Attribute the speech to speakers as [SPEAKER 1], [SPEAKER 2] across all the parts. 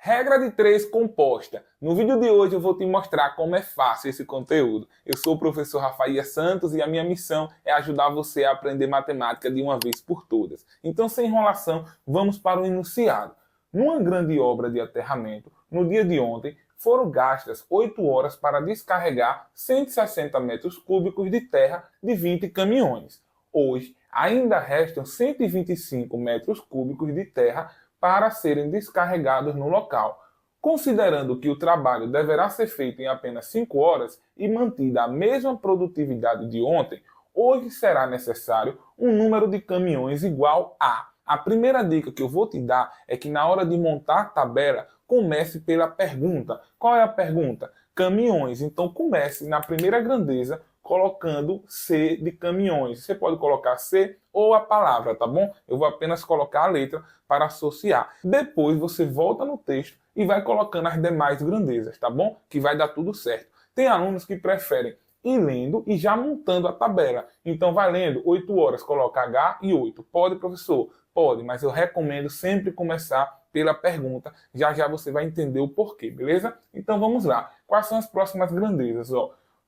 [SPEAKER 1] Regra de 3 composta. No vídeo de hoje eu vou te mostrar como é fácil esse conteúdo. Eu sou o professor Rafael Santos e a minha missão é ajudar você a aprender matemática de uma vez por todas. Então, sem enrolação, vamos para o enunciado. Numa grande obra de aterramento, no dia de ontem, foram gastas 8 horas para descarregar 160 metros cúbicos de terra de 20 caminhões. Hoje, ainda restam 125 metros cúbicos de terra para serem descarregados no local. Considerando que o trabalho deverá ser feito em apenas 5 horas e mantida a mesma produtividade de ontem, hoje será necessário um número de caminhões igual a... A primeira dica que eu vou te dar é que na hora de montar a tabela, comece pela pergunta. Qual é a pergunta? Caminhões. Então comece na primeira grandeza colocando C de caminhões. Você pode colocar C ou a palavra, tá bom? Eu vou apenas colocar a letra para associar. Depois você volta no texto e vai colocando as demais grandezas, tá bom? Que vai dar tudo certo. Tem alunos que preferem ir lendo e já montando a tabela. Então vai lendo 8 horas, coloca H e 8. Pode, professor? Pode, mas eu recomendo sempre começar pela pergunta. Já já você vai entender o porquê, beleza? Então vamos lá. Quais são as próximas grandezas?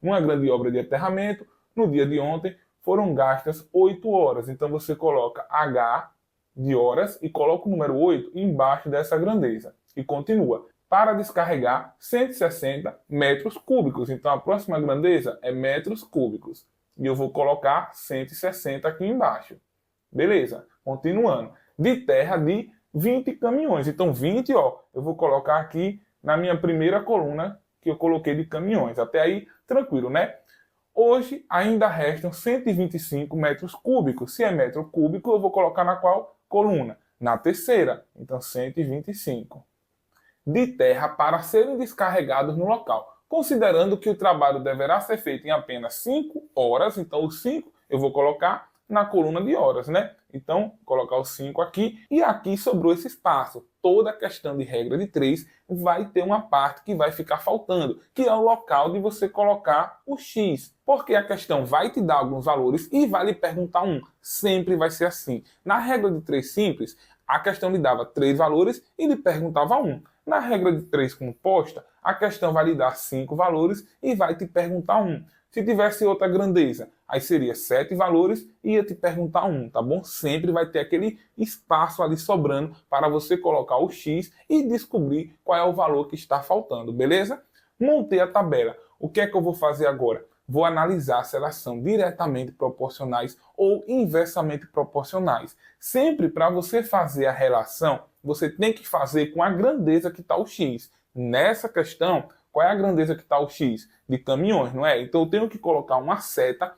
[SPEAKER 1] Uma grande obra de aterramento, no dia de ontem, foram gastas 8 horas. Então você coloca H de horas e coloca o número 8 embaixo dessa grandeza. E continua. Para descarregar 160 metros cúbicos. Então a próxima grandeza é metros cúbicos. E eu vou colocar 160 aqui embaixo. Beleza? Continuando. De terra de 20 caminhões. Então 20, eu vou colocar aqui na minha primeira coluna que eu coloquei de caminhões. Até aí, tranquilo, né? Hoje ainda restam 125 metros cúbicos. Se é metro cúbico, eu vou colocar na qual coluna? Na terceira. Então 125. De terra para serem descarregados no local. Considerando que o trabalho deverá ser feito em apenas 5 horas, então os 5 eu vou colocar na coluna de horas, né? Então, colocar os 5 aqui e aqui sobrou esse espaço. Toda a questão de regra de 3 vai ter uma parte que vai ficar faltando, que é o local de você colocar o X. Porque a questão vai te dar alguns valores e vai lhe perguntar um. Sempre vai ser assim. Na regra de 3 simples, a questão lhe dava 3 valores e lhe perguntava um. Na regra de 3 composta, a questão vai lhe dar 5 valores e vai te perguntar um. Se tivesse outra grandeza, aí seria 7 valores e ia te perguntar um, tá bom? Sempre vai ter aquele espaço ali sobrando para você colocar o X e descobrir qual é o valor que está faltando, beleza? Montei a tabela. O que é que eu vou fazer agora? Vou analisar se elas são diretamente proporcionais ou inversamente proporcionais. Sempre para você fazer a relação, você tem que fazer com a grandeza que está o X. Nessa questão, qual é a grandeza que está o X? De caminhões, não é? Então eu tenho que colocar uma seta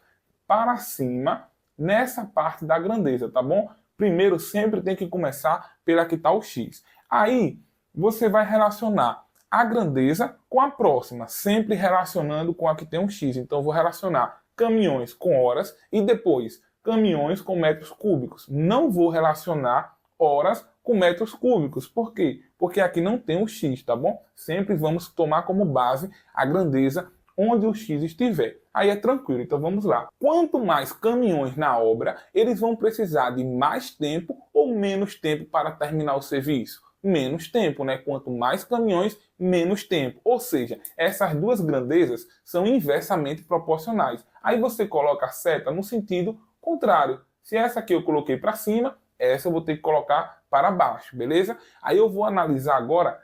[SPEAKER 1] para cima nessa parte da grandeza, tá bom? Primeiro sempre tem que começar pela que está o X. Aí você vai relacionar a grandeza com a próxima, sempre relacionando com a que tem um X. Então eu vou relacionar caminhões com horas e depois caminhões com metros cúbicos. Não vou relacionar horas com metros cúbicos. Por quê? Porque aqui não tem o X, tá bom? Sempre vamos tomar como base a grandeza onde o X estiver. Aí é tranquilo, então vamos lá. Quanto mais caminhões na obra, eles vão precisar de mais tempo ou menos tempo para terminar o serviço? Menos tempo, né? Quanto mais caminhões, menos tempo. Ou seja, essas duas grandezas são inversamente proporcionais. Aí você coloca a seta no sentido contrário. Se essa aqui eu coloquei para cima, essa eu vou ter que colocar para baixo, beleza? Aí eu vou analisar agora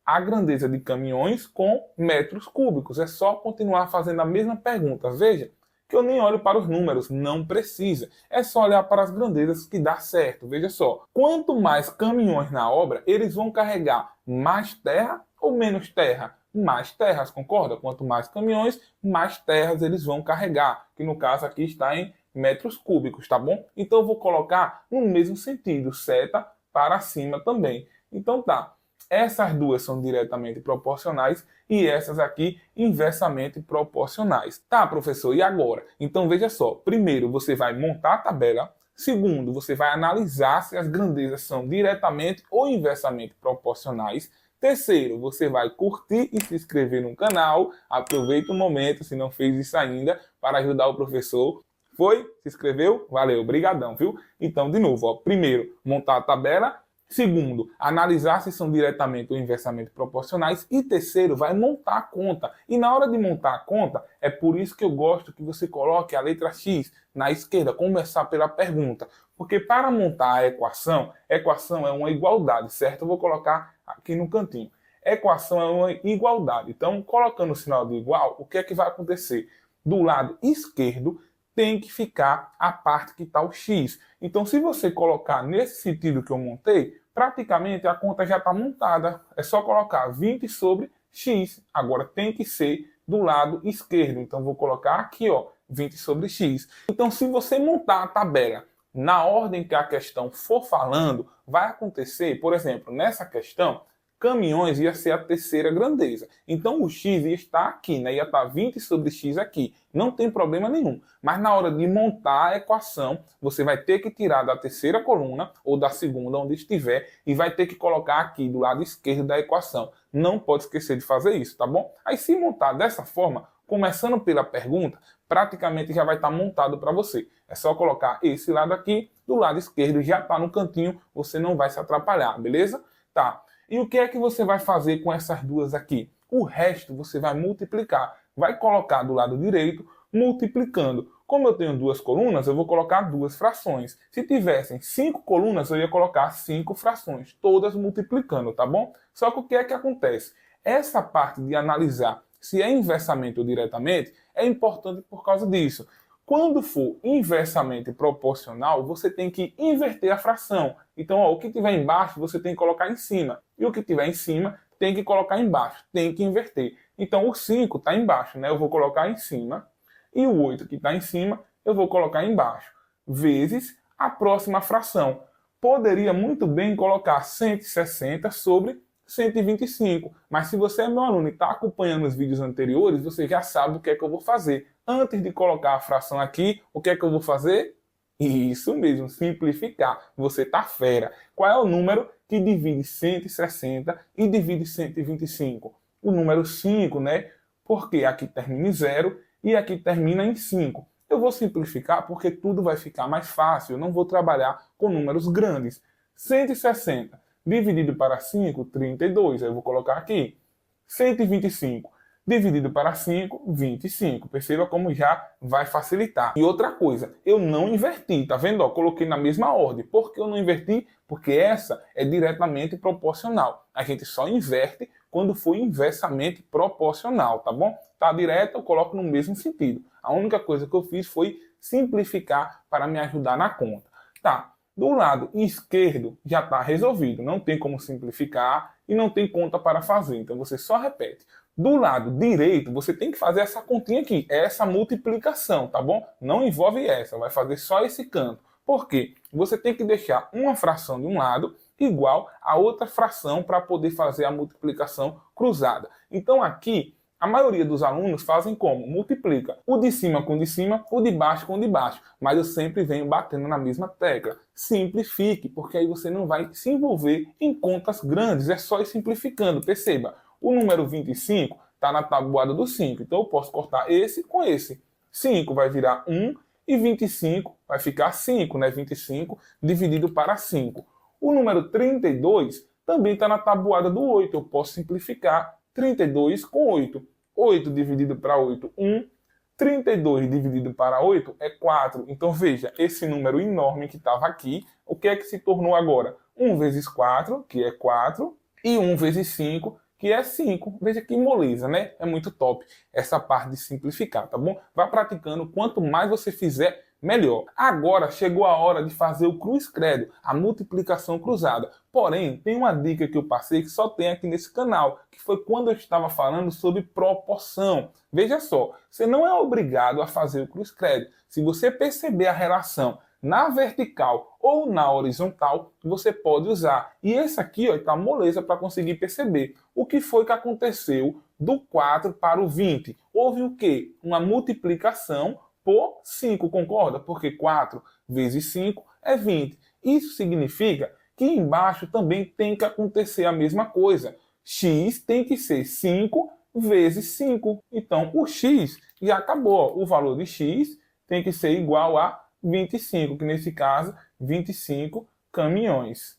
[SPEAKER 1] a grandeza de caminhões com metros cúbicos. É só continuar fazendo a mesma pergunta. Veja que eu nem olho para os números, não precisa. É só olhar para as grandezas que dá certo. Veja só, quanto mais caminhões na obra, eles vão carregar mais terra ou menos terra? Mais terras, concorda? Quanto mais caminhões, mais terras eles vão carregar, que no caso aqui está em metros cúbicos, tá bom? Então eu vou colocar no mesmo sentido, seta para cima também. Então tá. Essas duas são diretamente proporcionais e essas aqui inversamente proporcionais. Tá, professor, e agora? Então veja só, primeiro você vai montar a tabela, segundo você vai analisar se as grandezas são diretamente ou inversamente proporcionais, terceiro você vai curtir e se inscrever no canal, aproveita o momento, se não fez isso ainda, para ajudar o professor. Foi? Se inscreveu? Valeu, brigadão, viu? Então, de novo, primeiro montar a tabela, Segundo, analisar se são diretamente ou inversamente proporcionais. E terceiro, vai montar a conta. E na hora de montar a conta, é por isso que eu gosto que você coloque a letra X na esquerda, começar pela pergunta. Porque para montar a equação é uma igualdade, certo? Eu vou colocar aqui no cantinho. Equação é uma igualdade. Então, colocando o sinal de igual, o que é que vai acontecer? Do lado esquerdo, tem que ficar a parte que está o x. Então, se você colocar nesse sentido que eu montei, praticamente a conta já está montada. É só colocar 20 sobre x. Agora tem que ser do lado esquerdo. Então, vou colocar aqui, ó, 20 sobre x. Então, se você montar a tabela na ordem que a questão for falando, vai acontecer, por exemplo, nessa questão, caminhões ia ser a terceira grandeza. Então o x ia estar aqui, né? Ia estar 20 sobre x aqui. Não tem problema nenhum. Mas na hora de montar a equação, você vai ter que tirar da terceira coluna ou da segunda, onde estiver, e vai ter que colocar aqui do lado esquerdo da equação. Não pode esquecer de fazer isso, tá bom? Aí se montar dessa forma, começando pela pergunta, praticamente já vai estar montado para você. É só colocar esse lado aqui, do lado esquerdo já está no cantinho, você não vai se atrapalhar, beleza? Tá. E o que é que você vai fazer com essas duas aqui? O resto você vai multiplicar. Vai colocar do lado direito, multiplicando. Como eu tenho duas colunas, eu vou colocar duas frações. Se tivessem 5 colunas, eu ia colocar 5 frações, todas multiplicando, tá bom? Só que o que é que acontece? Essa parte de analisar se é inversamente ou diretamente é importante por causa disso. Quando for inversamente proporcional, você tem que inverter a fração. Então, ó, o que tiver embaixo, você tem que colocar em cima. E o que tiver em cima, tem que colocar embaixo. Tem que inverter. Então, o 5 está embaixo, né? Eu vou colocar em cima. E o 8 que está em cima, eu vou colocar embaixo. Vezes a próxima fração. Poderia muito bem colocar 160 sobre 125. Mas se você é meu aluno e está acompanhando os vídeos anteriores, você já sabe o que é que eu vou fazer. Antes de colocar a fração aqui, o que é que eu vou fazer? Isso mesmo, simplificar. Você tá fera. Qual é o número que divide 160 e divide 125? O número 5, né? Porque aqui termina em 0 e aqui termina em 5. Eu vou simplificar porque tudo vai ficar mais fácil. Eu não vou trabalhar com números grandes. 160 dividido para 5, 32. Aí eu vou colocar aqui. 125 dividido para 5, 25. Perceba como já vai facilitar. E outra coisa, eu não inverti, tá vendo? Ó, coloquei na mesma ordem. Por que eu não inverti? Porque essa é diretamente proporcional. A gente só inverte quando for inversamente proporcional, tá bom? Tá direto, eu coloco no mesmo sentido. A única coisa que eu fiz foi simplificar para me ajudar na conta. Tá. Do lado esquerdo já está resolvido, não tem como simplificar e não tem conta para fazer, então você só repete. Do lado direito, você tem que fazer essa continha aqui, essa multiplicação, tá bom? Não envolve essa, vai fazer só esse canto. Por quê? Você tem que deixar uma fração de um lado igual a outra fração para poder fazer a multiplicação cruzada. Então aqui, a maioria dos alunos fazem como? Multiplica o de cima com o de cima, o de baixo com o de baixo. Mas eu sempre venho batendo na mesma tecla. Simplifique, porque aí você não vai se envolver em contas grandes. É só ir simplificando. Perceba, o número 25 está na tabuada do 5. Então eu posso cortar esse com esse. 5 vai virar 1 e 25 vai ficar 5, né? 25 dividido para 5. O número 32 também está na tabuada do 8. Eu posso simplificar 32 com 8. 8 dividido para 8, 1. 32 dividido para 8 é 4. Então veja, esse número enorme que estava aqui, o que é que se tornou agora? 1 vezes 4, que é 4, e 1 vezes 5, que é 5. Veja que moleza, né? É muito top essa parte de simplificar, tá bom? Vá praticando, quanto mais você fizer, melhor. Agora chegou a hora de fazer o cruz credo, a multiplicação cruzada. Porém, tem uma dica que eu passei que só tem aqui nesse canal, que foi quando eu estava falando sobre proporção. Veja só, você não é obrigado a fazer o cruz credo. Se você perceber a relação na vertical ou na horizontal, você pode usar. E esse aqui está moleza para conseguir perceber. O que foi que aconteceu do 4 para o 20? Houve o quê? Uma multiplicação por 5, concorda? Porque 4 vezes 5 é 20. Isso significa que embaixo também tem que acontecer a mesma coisa. X tem que ser 5 vezes 5. Então, o x já acabou. O valor de x tem que ser igual a 25, que nesse caso, 25 caminhões.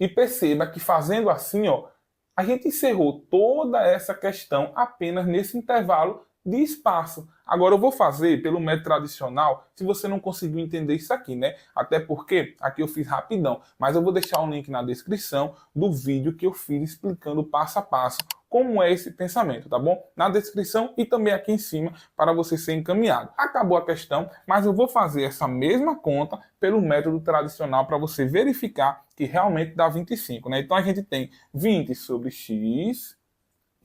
[SPEAKER 1] E perceba que fazendo assim, ó, a gente encerrou toda essa questão apenas nesse intervalo de espaço. Agora eu vou fazer pelo método tradicional, se você não conseguiu entender isso aqui, né? Até porque aqui eu fiz rapidão, mas eu vou deixar um link na descrição do vídeo que eu fiz explicando passo a passo como é esse pensamento, tá bom? Na descrição e também aqui em cima para você ser encaminhado. Acabou a questão, mas eu vou fazer essa mesma conta pelo método tradicional para você verificar que realmente dá 25, né? Então a gente tem 20 sobre x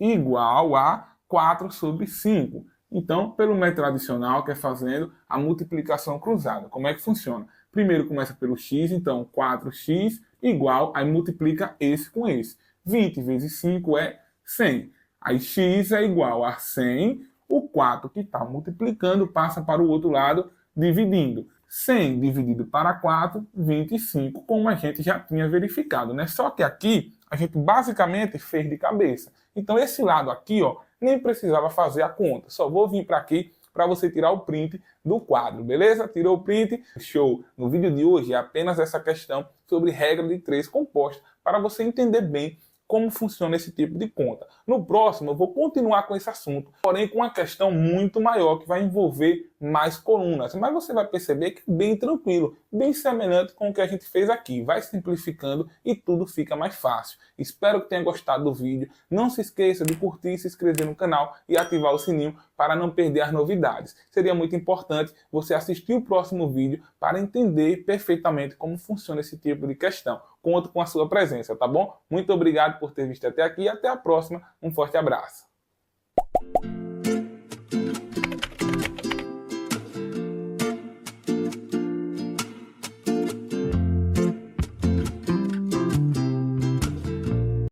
[SPEAKER 1] igual a 4 sobre 5. Então, pelo método tradicional, que é fazendo a multiplicação cruzada. Como é que funciona? Primeiro começa pelo x, então 4x igual, aí multiplica esse com esse. 20 vezes 5 é 100. Aí x é igual a 100, o 4 que está multiplicando passa para o outro lado, dividindo. 100 dividido para 4, 25, como a gente já tinha verificado, né? Só que aqui a gente basicamente fez de cabeça. Então esse lado aqui, ó, nem precisava fazer a conta. Só vou vir para aqui para você tirar o print do quadro, beleza? Tirou o print? Show! No vídeo de hoje é apenas essa questão sobre regra de 3 composta, para você entender bem como funciona esse tipo de conta. No próximo eu vou continuar com esse assunto, porém com uma questão muito maior que vai envolver mais colunas, mas você vai perceber que é bem tranquilo, bem semelhante com o que a gente fez aqui, vai simplificando e tudo fica mais fácil. Espero que tenha gostado do vídeo, não se esqueça de curtir, se inscrever no canal e ativar o sininho para não perder as novidades. Seria muito importante você assistir o próximo vídeo para entender perfeitamente como funciona esse tipo de questão. Conto com a sua presença, tá bom? Muito obrigado por ter visto até aqui e até a próxima. Um forte abraço.